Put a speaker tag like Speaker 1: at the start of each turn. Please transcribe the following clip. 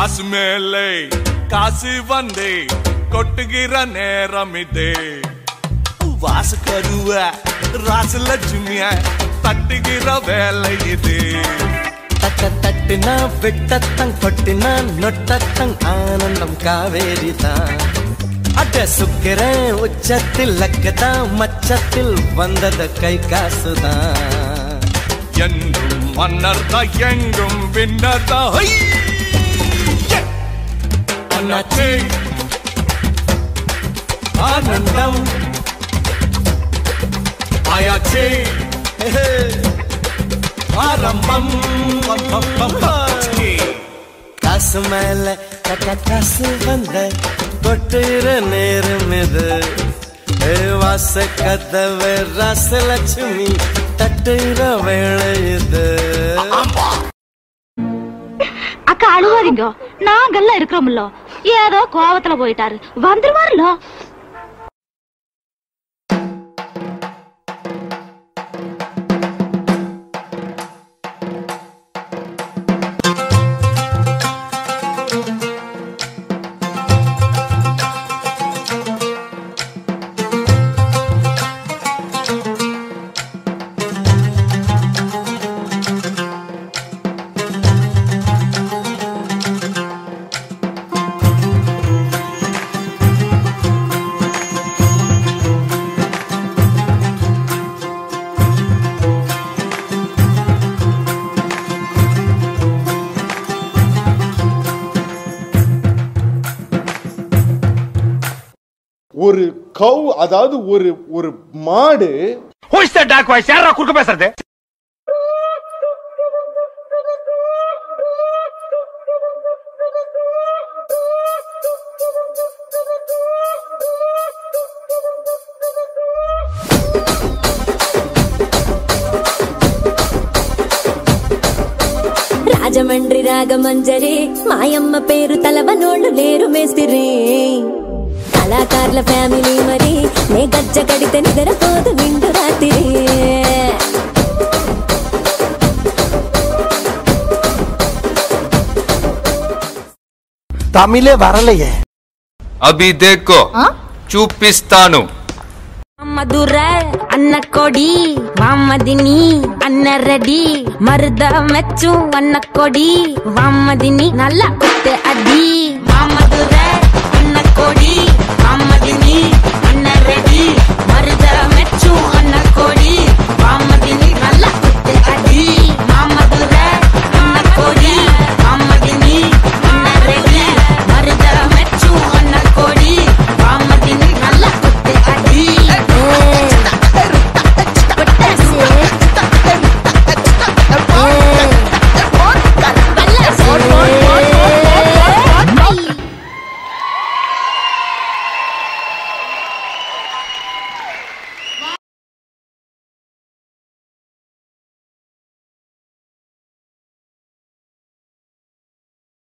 Speaker 1: காசு மேலே காசு வந்தே கொட்டுகிற நேரம் இதே வாசு கருவ ராசலட்சுமிய தட்டுகிற வேலை இது
Speaker 2: தட்டுனா விட்டத்தங் கொட்டினா நொட்டத்தங் ஆனந்தம் காவேரிதான் அட சுக்கிறேன் உச்சத்தில் லக்கதான் மச்சத்தில் வந்தது கை காசுதான்
Speaker 1: என்றும் மன்னர் தான் எங்கும் பின்னர் தான் அண்ணாச்சி
Speaker 2: ஆனந்தம்
Speaker 1: ஆயாச்சி ஆரம்பம்
Speaker 2: காசு மேல காசு வந்த கொட்டுகிற நேரம் இது வாச கதவு ராசலட்சுமி தட்டுகிற வேலை இது
Speaker 3: அக்கா அழுவாதீங்க நாங்கெல்லாம் இருக்கிறோம்ல ஏதோ கோவத்துல போயிட்டாரு வந்துருவாருல
Speaker 4: ஒரு கவ் அதாவது ஒரு மாடு
Speaker 5: குறுக்க பேசுறது
Speaker 6: రాజమండ్రి రాగమంజరి మాయమ్మ పేరు తలవనోళ్ళు లేరు మేస్తిరి కళాకారుల ఫ్యామిలీ మరి నే గజ్జ కడితే నిద్రపోదు నిండు రాత్రి
Speaker 2: తమిళే వరలయే
Speaker 1: అభి దేఖో చూపిస్తాను
Speaker 6: మధుర అన్న కొడి వామదిని అన్న రెడీ మరుద మెచ్చు అన్న కొడి వామదిని నల్ల కొట్టే అడి మధుర అన్న కొడి వామదిని అన్న రెడీ